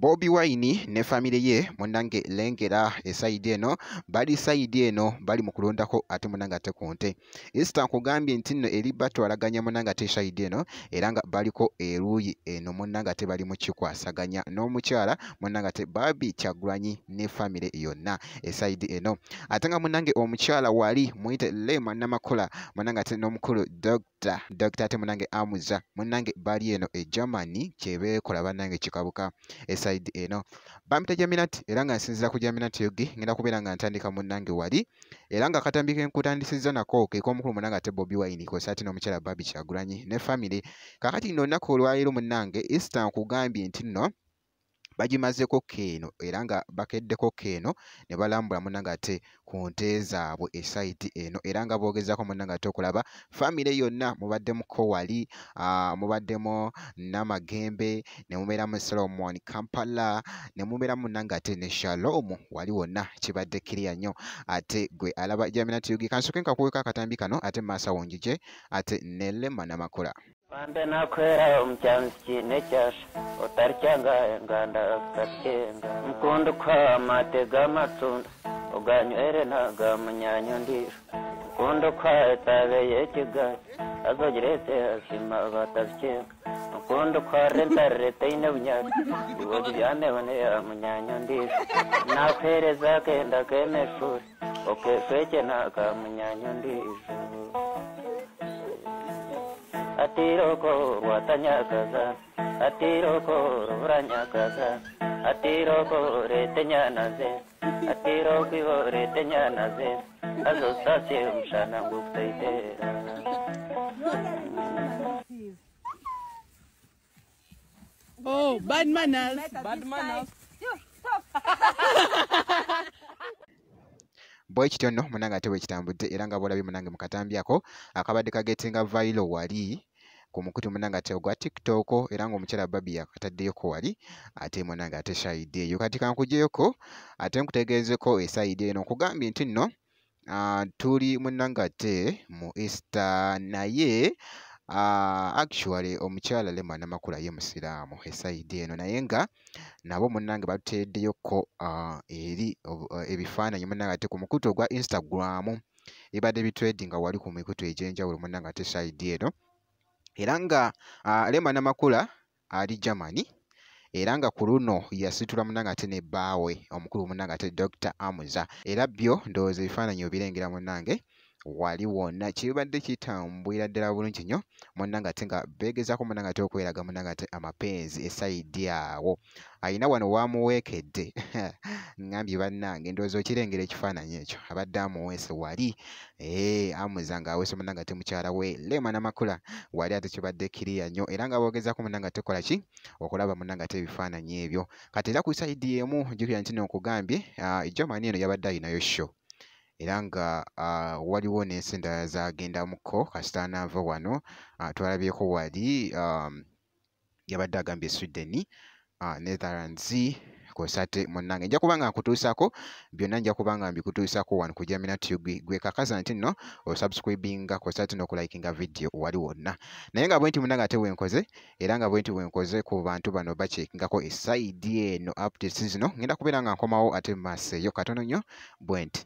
Bobi Wine ne family ye munange lengera esaidi eno bali saidi eno bali mukulondako ate munanga ate konte Easter nkugambye nti nno eri batwalaganya munanga ate saidi eno era nga baliko eruyi eno munanga ate bali mu kikwasaganya n'omukyala munanga ate Barbie Kyagulanyi ne family yonna esaidi eno ate nga munange omukyala wali muyite Lema Namakola munanga ate n'omukulu Dr. ate munange Amuza munange bali eno e Germany kyebekola banange kikabuka esaidi eno bampita Jaminati era nga nsinzira ku Jaminati yogi ngenda kubeera nga ntandika munange wali era nga akatambi ke nkutandisizza nako ke k'omukulu munange ate Bobi Wine ko saati n'omukyala Barbie Kyagulanyi ne family kakati nno olunaku olwaleero munange Easter nkugambye nti nno bagimazeko keeno era nga bakeddeko keeno ne balambula munanga ate ku nte zaabwe esaidi eno era nga boogezako munanga ate okulaba family yonna mubaddemu Kowali mubaddemu Namagembe ne mubeeramu Solomon Kampala ne mubeeramu munanga ate ne Shalom wali wonna kibadde kiriya nnyo ate gwe alaba Jaminati Yugi kansoke nkakuweko akatambi kano ate Masa Wonjije ate ne Lema Namakola Pambe nakwera umcyansi necyasha utarcyanga nganda katenga mkundu kwa matega matunda uganywere naga munyanyo ndiro mkundu kwa tabe yekiga azogirete ashima batavyenga mkundu kwa rentarete inebunyaka iwoji byane bane ya munyanyo ndiro nakwereza kenda kemeshuri okefeke naga munyanyo ndiro Atiroko watanyakaza atiroko ranyakaza atiroko retenyanaze atiroko retenyanaze azosase umshana nguksaidera Oh, bad manners. Boy kityo nno munanga ate bwekitambudde era nga bwolabye munange mu katambi ako akabadde kagetinga viral wali ku mukutu munanga ate ogwa TikTok era ng'omukyala Barbie yakataddeyoko wali ate munanga ate shahidi eyo kati kankuggyeyoko ate nkutegeezeko esayidi eno nkugambye nti nno tuli munanga ate mu Easter naye actually omukyala Lema Namakula ye musiraamu esayidi eno naye nga nabo munange batuteeddeyoko eri ebifaananyi munange ate ku mukutu ogwa Instagram ebadde bitredinga wali ku mikutu egy'enjawulo munange ate sayidi eno era nga Lema Namakula ali Germany era nga ku luno yasitula munange ate ne bbaawe omukulu munange ate Dr. Amuza era byo ndowooza ebifaananyi obirengera munange wali wonna kibadde kitambwira ddala bulungi nnyo munange ate nga beegezaako munange ate okweraga munange ate amapenzi esayidi awo ayina wano waamuweekedde ngambye bannange ndowooza okirengera ekifaananyi ekyo abadde amuweese wali Amuza ng'aweese munange ate mukyala we Lema Namakula wali ate kibadde kiriya nnyo era nga boogezaako munange ate kola ki okulaba munange ate ebifaananyi ebyo kati era ku sayidi emu jjukira nti nkugambye Germany eno yabadde ayinayo show era nga waliwo n'ensi endala zagendamuko kasita anaava wano twalabyeko wali yabadde agambye Sweden Netherlands kosate munange nja kubanga nkutuusako byonna nja kubanga mbikutuusako wano ku Jaminati Yugi gwe kakaza nti nno osubscribinga kosate n'okulayikinga video wali wonna naye nga bwe nti munange ate wenkoze era nga bwe nti wenkoze ku bantu bano bakyekingako esayidi eno updates zino ngenda kubeera nga nkomawo ate mu maaso eyo katono nnyo bwe nti